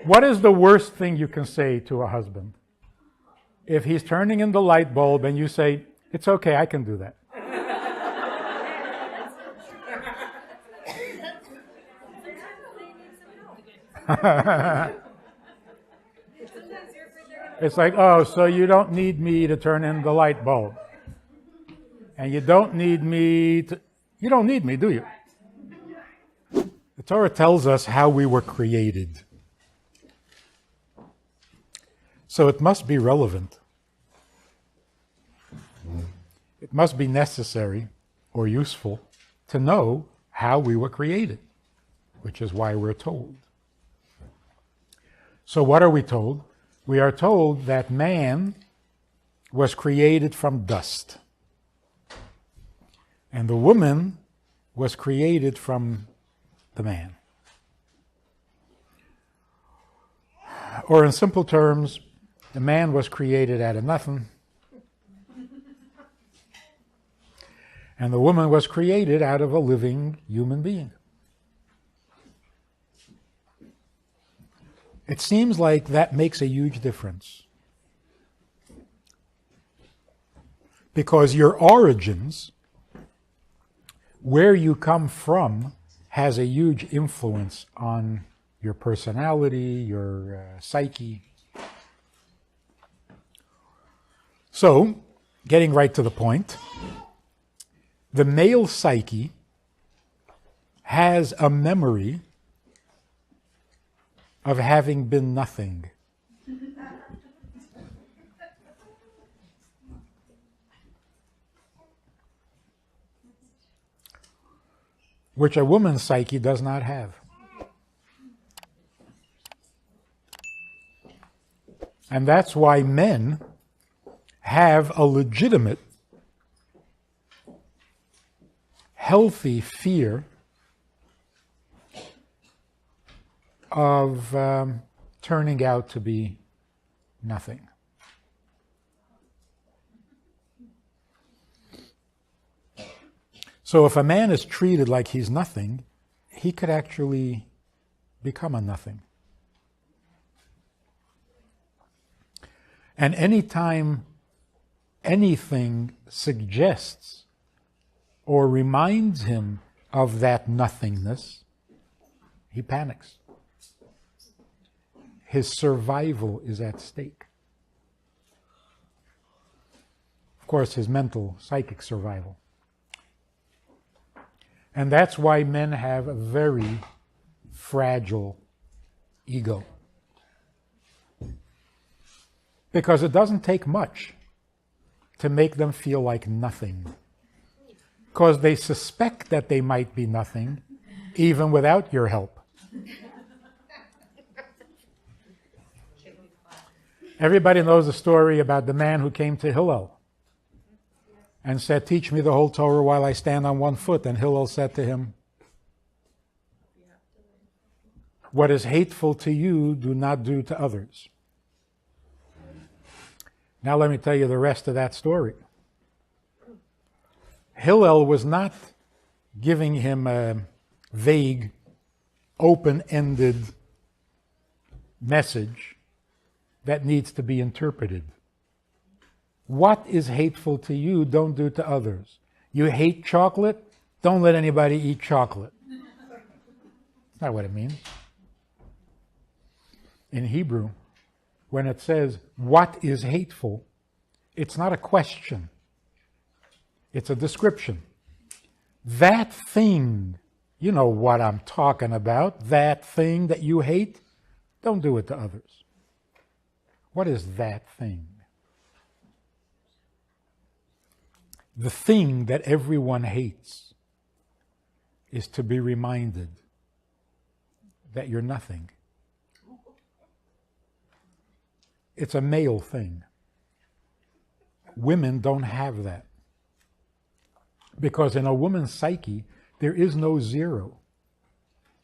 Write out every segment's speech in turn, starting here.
What is the worst thing you can say to a husband? If he's turning in the light bulb and you say, it's okay, I can do that. It's like, oh, so you don't need me to turn in the light bulb. And you don't need me, do you? The Torah tells us how we were created. So it must be relevant. It must be necessary or useful to know how we were created, which is why we're told. So what are we told? We are told that man was created from dust. And the woman was created from the man. Or in simple terms, the man was created out of nothing, and the woman was created out of a living human being. It seems like that makes a huge difference. Because your origins, where you come from, has a huge influence on your personality, your psyche. So, getting right to the point, the male psyche has a memory of having been nothing. Which a woman's psyche does not have. And that's why men have a legitimate, healthy fear of turning out to be nothing. So if a man is treated like he's nothing, he could actually become a nothing. And anytime anything suggests or reminds him of that nothingness, he panics. His survival is at stake. Of course, his mental, psychic survival. And that's why men have a very fragile ego. Because it doesn't take much to make them feel like nothing. Because they suspect that they might be nothing, even without your help. Everybody knows the story about the man who came to Hillel and said, "Teach me the whole Torah while I stand on one foot." And Hillel said to him, "What is hateful to you, do not do to others." Now let me tell you the rest of that story. Hillel was not giving him a vague, open-ended message that needs to be interpreted. What is hateful to you, don't do to others. You hate chocolate? Don't let anybody eat chocolate. That's not what it means. In Hebrew, when it says, what is hateful, it's not a question. It's a description. That thing, you know what I'm talking about, that thing that you hate, don't do it to others. What is that thing? The thing that everyone hates is to be reminded that you're nothing. It's a male thing. Women don't have that. Because in a woman's psyche, there is no zero.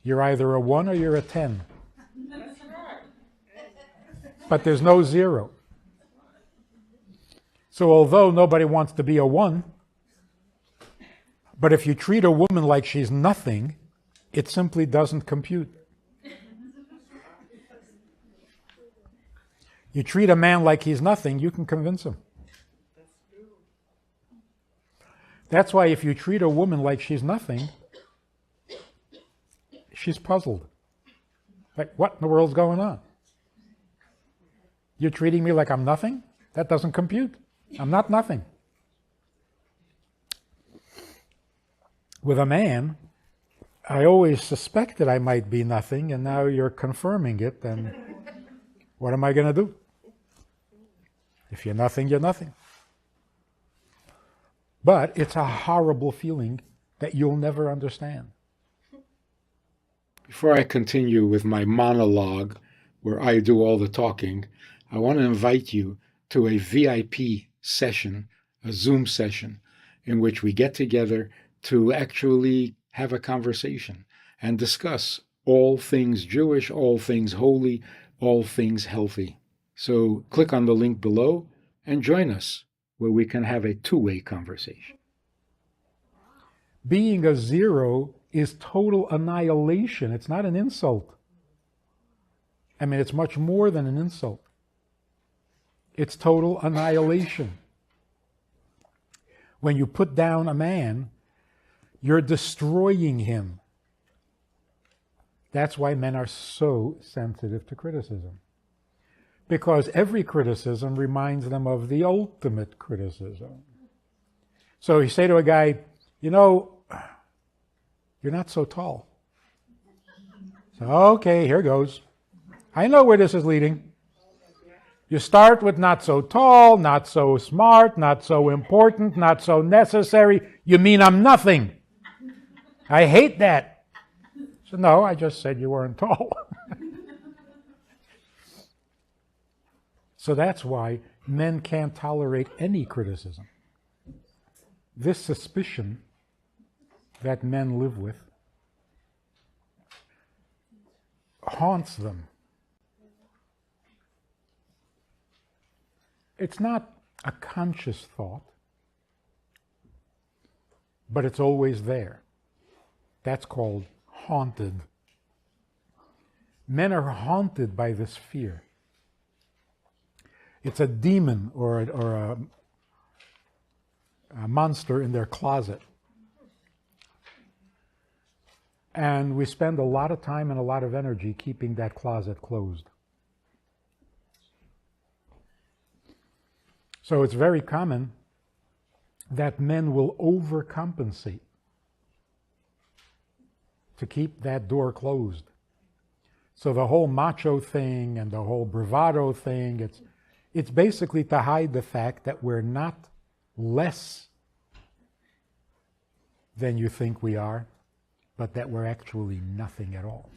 You're either a 1 or you're a 10. But there's no zero. So although nobody wants to be a 1, but if you treat a woman like she's nothing, it simply doesn't compute. You treat a man like he's nothing, you can convince him. That's why if you treat a woman like she's nothing, she's puzzled. Like, what in the world's going on? You're treating me like I'm nothing? That doesn't compute. I'm not nothing. With a man, I always suspected I might be nothing, and now you're confirming it, and what am I going to do? If you're nothing, you're nothing. But it's a horrible feeling that you'll never understand. Before I continue with my monologue, where I do all the talking, I want to invite you to a VIP session, a Zoom session, in which we get together to actually have a conversation and discuss all things Jewish, all things holy, all things healthy. So click on the link below and join us, where we can have a two-way conversation. Being a zero is total annihilation. It's not an insult. I mean, it's much more than an insult. It's total annihilation. When you put down a man, you're destroying him. That's why men are so sensitive to criticism. Because every criticism reminds them of the ultimate criticism. So you say to a guy, you know, you're not so tall. So, okay, here goes. I know where this is leading. You start with not so tall, not so smart, not so important, not so necessary. You mean I'm nothing. I hate that. So no, I just said you weren't tall. So that's why men can't tolerate any criticism. This suspicion that men live with haunts them. It's not a conscious thought, but it's always there. That's called haunted. Men are haunted by this fear. It's a demon or a monster in their closet. And we spend a lot of time and a lot of energy keeping that closet closed. So it's very common that men will overcompensate to keep that door closed. So the whole macho thing and the whole bravado thing, it's basically to hide the fact that we're not less than you think we are, but that we're actually nothing at all.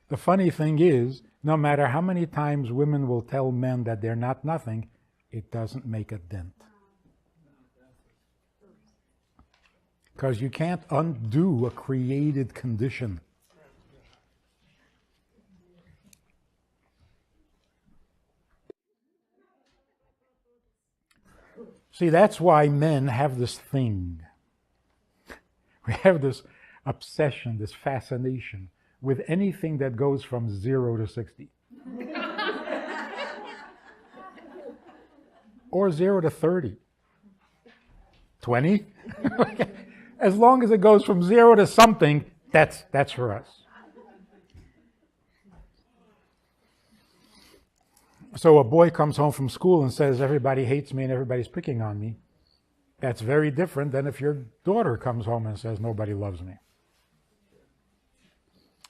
The funny thing is, no matter how many times women will tell men that they're not nothing, it doesn't make a dent. Because you can't undo a created condition. See, that's why men have this thing. We have this obsession, this fascination with anything that goes from 0 to 60. Or 0 to 30. 20? As long as it goes from 0 to something, that's for us. So a boy comes home from school and says, everybody hates me and everybody's picking on me. That's very different than if your daughter comes home and says, nobody loves me.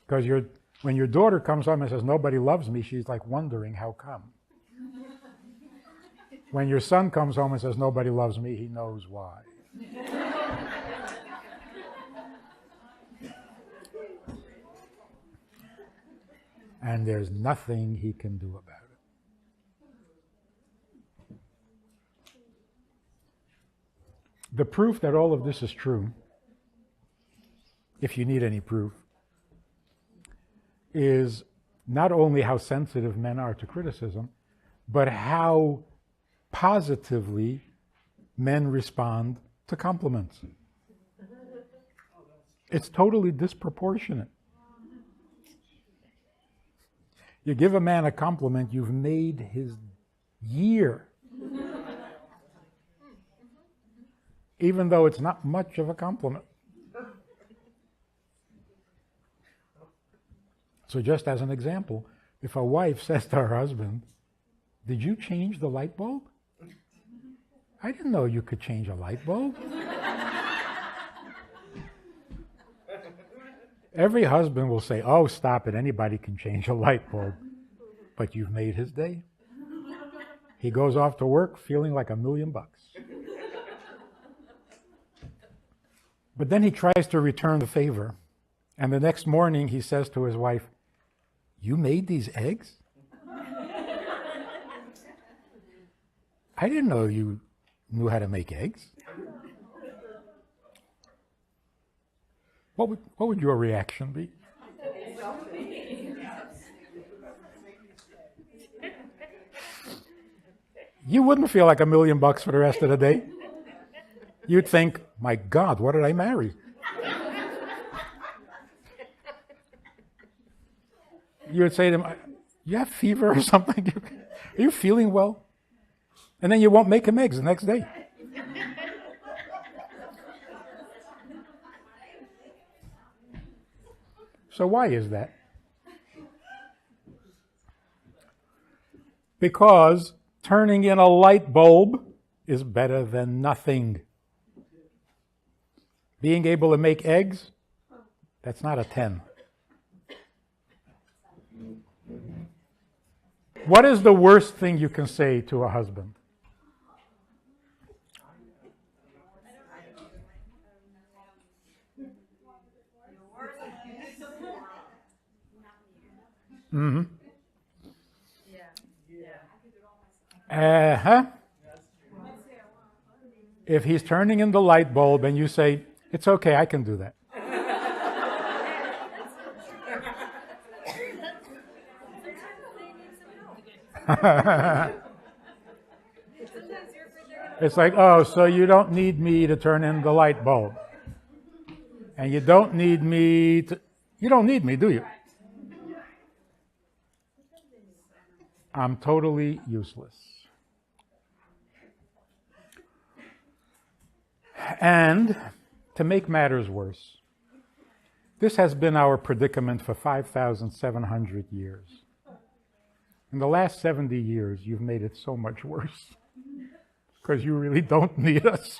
Because when your daughter comes home and says, nobody loves me, she's like wondering how come. When your son comes home and says, nobody loves me, he knows why. And there's nothing he can do about it. The proof that all of this is true, if you need any proof, is not only how sensitive men are to criticism, but how positively men respond to compliments. It's totally disproportionate. You give a man a compliment, you've made his year. Even though it's not much of a compliment. So just as an example, if a wife says to her husband, "Did you change the light bulb? I didn't know you could change a light bulb." Every husband will say, "Oh, stop it, anybody can change a light bulb." But you've made his day. He goes off to work feeling like $1,000,000. But then he tries to return the favor. And the next morning he says to his wife, "You made these eggs? I didn't know you knew how to make eggs." What would your reaction be? You wouldn't feel like $1,000,000 for the rest of the day. You'd think, "My God, what did I marry?" You would say to him, "You have fever or something? Are you feeling well?" And then you won't make him eggs the next day. So why is that? Because turning in a light bulb is better than nothing. Being able to make eggs, that's not a 10. What is the worst thing you can say to a husband? Mm-hmm. If he's turning in the light bulb and you say, "It's okay, I can do that." It's like, "Oh, so you don't need me to turn in the light bulb. And you don't need me, do you? I'm totally useless." And to make matters worse, this has been our predicament for 5,700 years. In the last 70 years, you've made it so much worse because you really don't need us.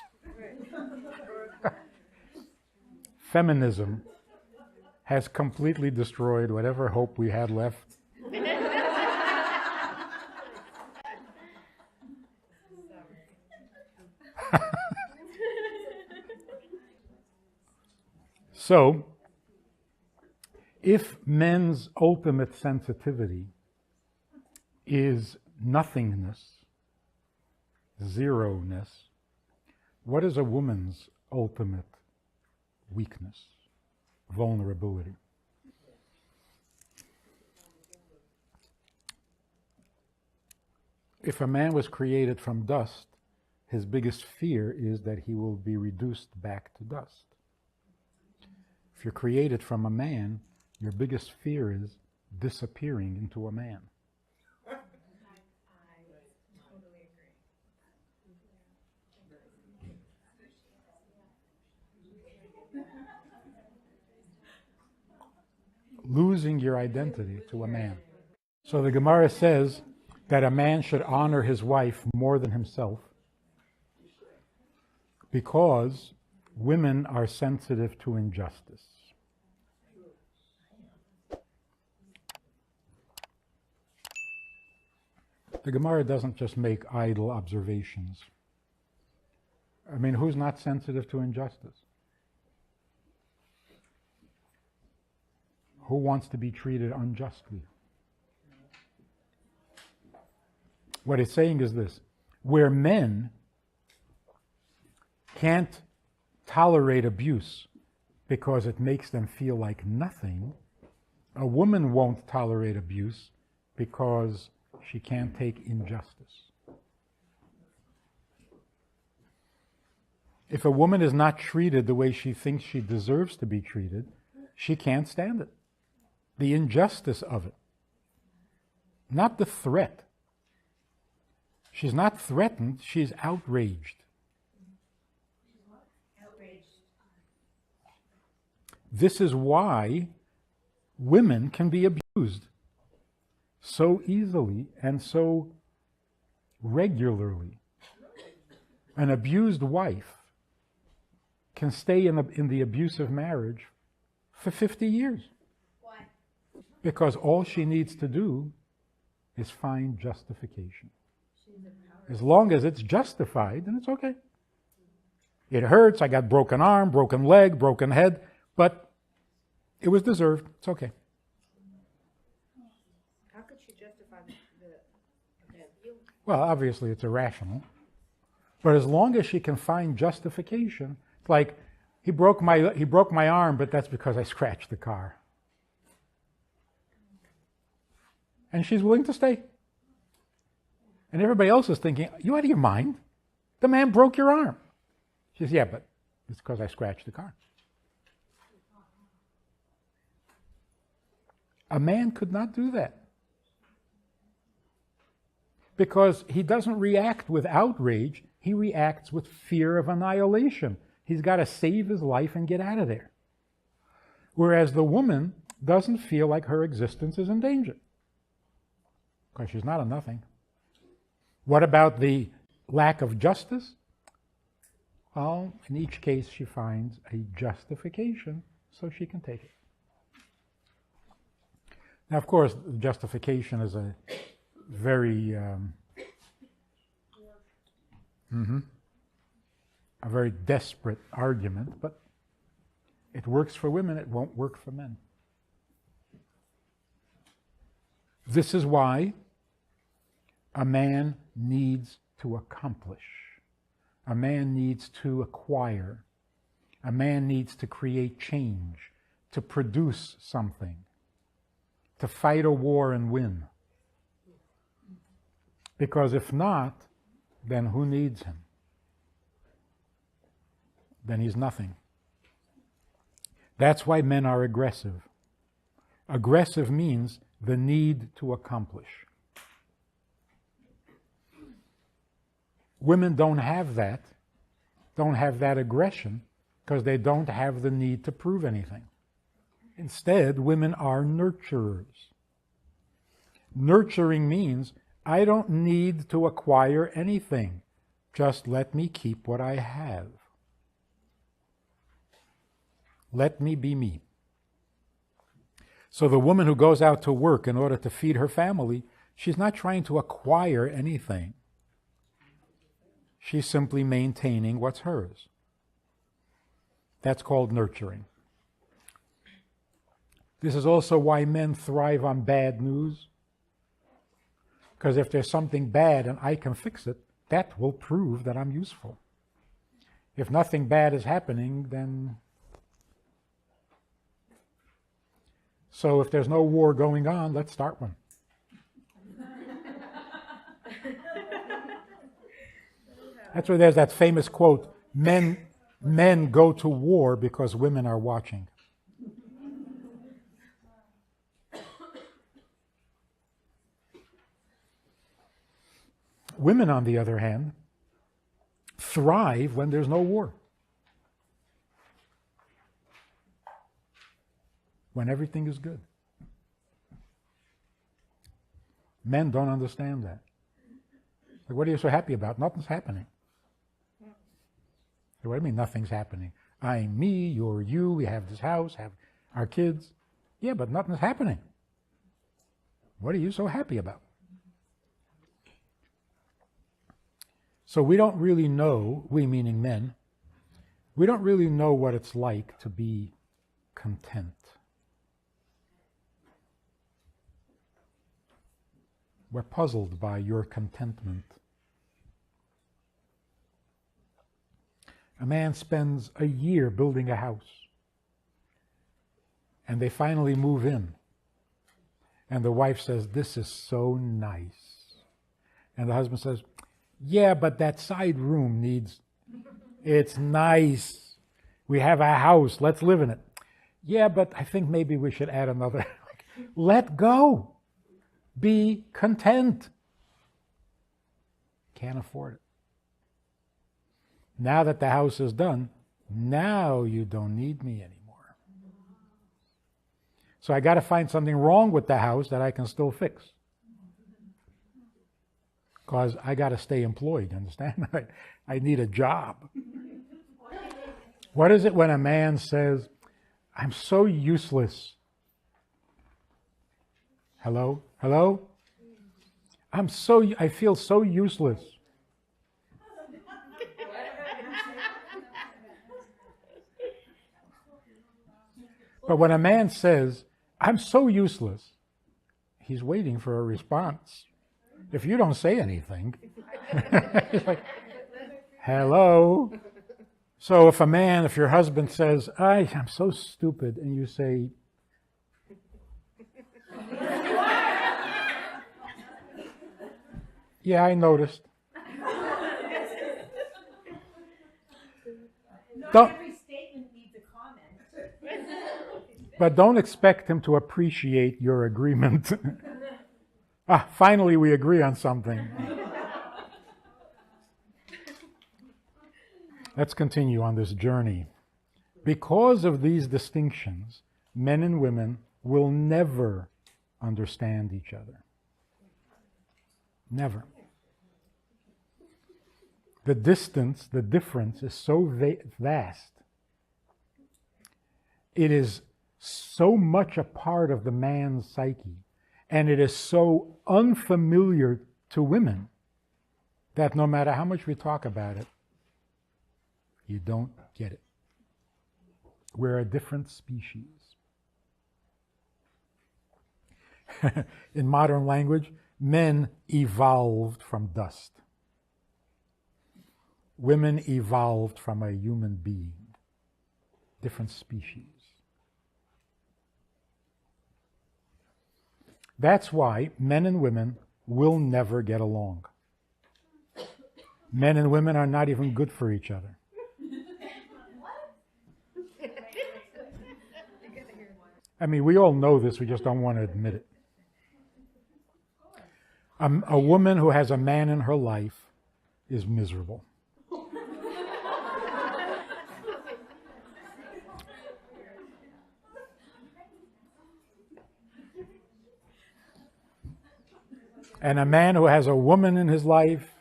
Feminism has completely destroyed whatever hope we had left. So, if men's ultimate sensitivity is nothingness, zero-ness, what is a woman's ultimate weakness, vulnerability? If a man was created from dust, his biggest fear is that he will be reduced back to dust. If you're created from a man, your biggest fear is disappearing into a man. I totally agree. Losing your identity to a man. So the Gemara says that a man should honor his wife more than himself because women are sensitive to injustice. The Gemara doesn't just make idle observations. I mean, who's not sensitive to injustice? Who wants to be treated unjustly? What it's saying is this: where men can't tolerate abuse because it makes them feel like nothing, a woman won't tolerate abuse because she can't take injustice. If a woman is not treated the way she thinks she deserves to be treated, she can't stand it. The injustice of it. not the threat. She's not threatened, she's outraged. This is why women can be abused so easily and so regularly. An abused wife can stay in the abusive marriage for 50 years. Why? Because all she needs to do is find justification. As long as it's justified, then it's okay. It hurts, I got broken arm, broken leg, broken head, but it was deserved. It's okay. How could she justify the abuse? Well, obviously it's irrational. But as long as she can find justification, it's like, he broke my arm, but that's because I scratched the car. And she's willing to stay. And everybody else is thinking, you out of your mind? The man broke your arm. She says, yeah, but it's because I scratched the car. A man could not do that. Because he doesn't react with outrage, he reacts with fear of annihilation. He's got to save his life and get out of there. Whereas the woman doesn't feel like her existence is in danger. Because she's not a nothing. What about the lack of justice? Well, in each case she finds a justification so she can take it. Now, of course, justification is a very a very desperate argument, but it works for women, it won't work for men. This is why a man needs to accomplish. A man needs to acquire. A man needs to create change, to produce something, to fight a war and win. Because if not, then who needs him? Then he's nothing. That's why men are aggressive. Aggressive means the need to accomplish. Women don't have that aggression, because they don't have the need to prove anything. Instead, women are nurturers. Nurturing means, I don't need to acquire anything. Just let me keep what I have. Let me be me. So the woman who goes out to work in order to feed her family, she's not trying to acquire anything. She's simply maintaining what's hers. That's called nurturing. This is also why men thrive on bad news. Because if there's something bad and I can fix it, that will prove that I'm useful. If nothing bad is happening, then... So if there's no war going on, let's start one. That's why there's that famous quote, men go to war because women are watching. Women, on the other hand, thrive when there's no war. When everything is good. Men don't understand that. Like, what are you so happy about? Nothing's happening. So what do you mean nothing's happening? I'm me, you're you, we have this house, have our kids. Yeah, but nothing's happening. What are you so happy about? So we don't really know, we meaning men, we don't really know what it's like to be content. We're puzzled by your contentment. A man spends a year building a house, and they finally move in. And the wife says, this is so nice. And the husband says, yeah, but that side room needs, it's nice. We have a house, let's live in it. Yeah, but I think maybe we should add another. Let go. Be content. Can't afford it. Now that the house is done, now you don't need me anymore. So I got to find something wrong with the house that I can still fix. Because I got to stay employed, understand? I need a job. What is it when a man says, I'm so useless? Hello? Hello? I feel so useless. But when a man says, I'm so useless, he's waiting for a response. If you don't say anything, it's like, hello? So if your husband says, I'm so stupid, and you say, yeah, I noticed. Don't, Every statement needs a comment. but don't expect him to appreciate your agreement. Finally we agree on something. Let's continue on this journey. Because of these distinctions, men and women will never understand each other. Never. The difference is so vast. It is so much a part of the man's psyche, and it is so unfamiliar to women that no matter how much we talk about it, you don't get it. We're a different species. In modern language, men evolved from dust. Women evolved from a human being. Different species. That's why men and women will never get along. Men and women are not even good for each other. I mean, we all know this, we just don't want to admit it. A woman who has a man in her life is miserable. And a man who has a woman in his life.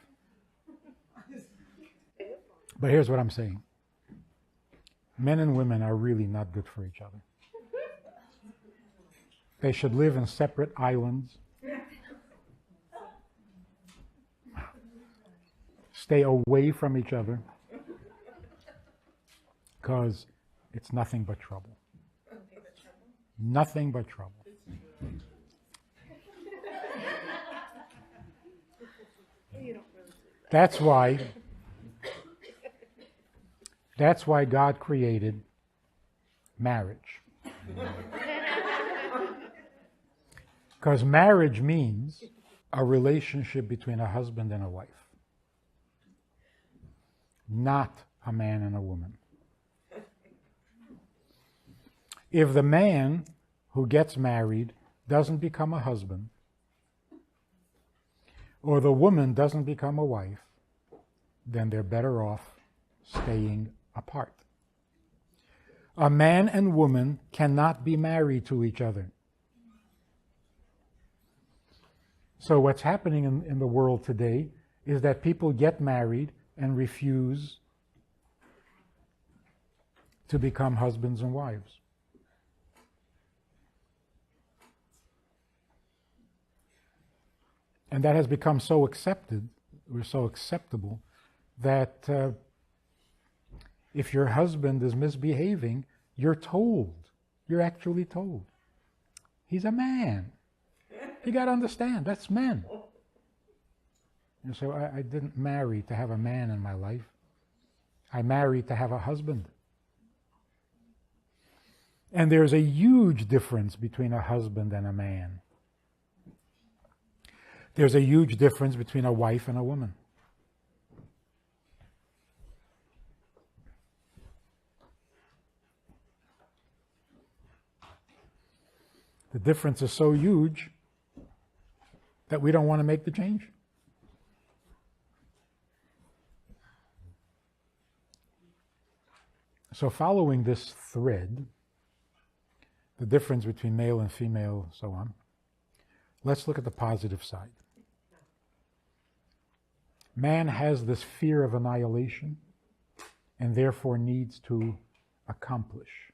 But here's what I'm saying. Men and women are really not good for each other. They should live in separate islands. Stay away from each other. Because it's nothing but trouble. Nothing but trouble. That's why God created marriage. Because marriage means a relationship between a husband and a wife, not a man and a woman. If the man who gets married doesn't become a husband, or the woman doesn't become a wife, then they're better off staying apart. A man and woman cannot be married to each other. So what's happening in the world today is that people get married and refuse to become husbands and wives. And that has become so accepted, or so acceptable, that if your husband is misbehaving, you're told. You're actually told. He's a man. You got to understand, that's men. And so I didn't marry to have a man in my life. I married to have a husband. And there's a huge difference between a husband and a man. There's a huge difference between a wife and a woman. The difference is so huge that we don't want to make the change? So following this thread, the difference between male and female, so on, let's look at the positive side. Man has this fear of annihilation and therefore needs to accomplish.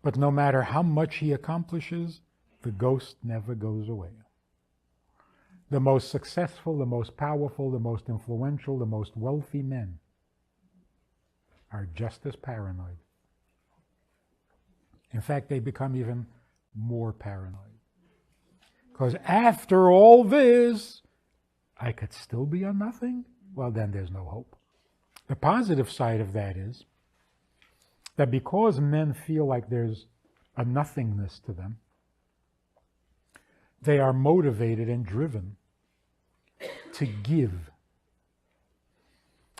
But no matter how much he accomplishes, the ghost never goes away. The most successful, the most powerful, the most influential, the most wealthy men are just as paranoid. In fact, they become even more paranoid. Because after all this, I could still be a nothing? Well, then there's no hope. The positive side of that is that because men feel like there's a nothingness to them, they are motivated and driven to give.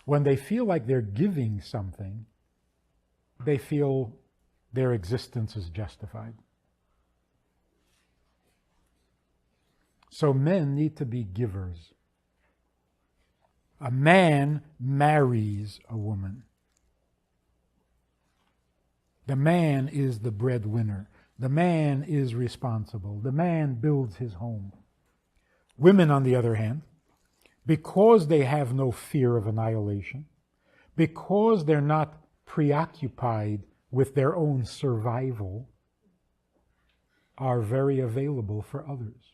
When they feel like they're giving something, they feel their existence is justified. So men need to be givers. A man marries a woman. The man is the breadwinner. The man is responsible. The man builds his home. Women, on the other hand, because they have no fear of annihilation, because they're not preoccupied with their own survival, are very available for others.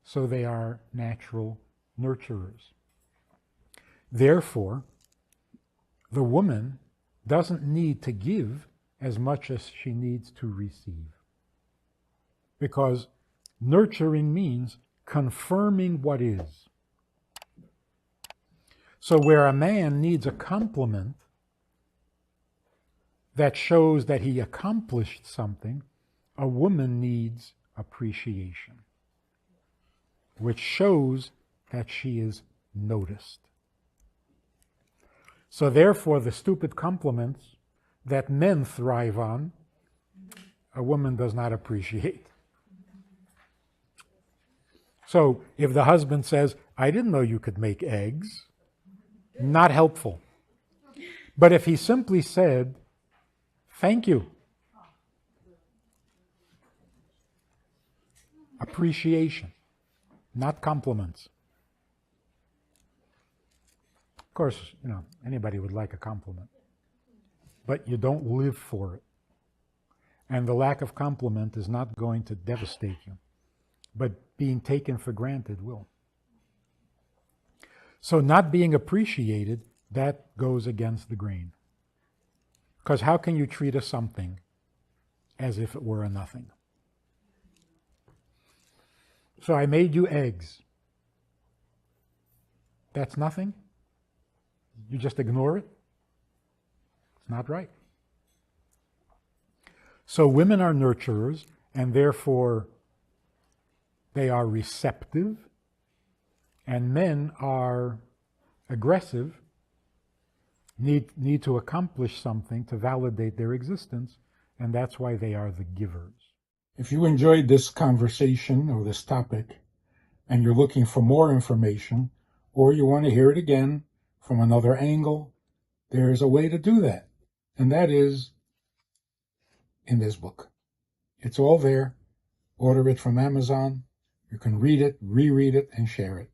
So they are natural nurturers. Therefore, the woman doesn't need to give as much as she needs to receive. Because nurturing means confirming what is. So where a man needs a compliment that shows that he accomplished something, a woman needs appreciation, which shows that she is noticed. So therefore, the stupid compliments that men thrive on, a woman does not appreciate. So if the husband says, I didn't know you could make eggs, not helpful. But if he simply said, thank you, appreciation, not compliments. Of course, anybody would like a compliment, but you don't live for it. And the lack of compliment is not going to devastate you, but being taken for granted will. So not being appreciated, that goes against the grain. Because how can you treat a something as if it were a nothing? So I made you eggs. That's nothing? You just ignore it? It's not right. So women are nurturers, and therefore they are receptive, and men are aggressive, need to accomplish something to validate their existence, and that's why they are the givers. If you enjoyed this conversation or this topic, and you're looking for more information, or you want to hear it again from another angle, there's a way to do that, and that is in this book. It's all there. Order it from Amazon. You can read it, reread it, and share it.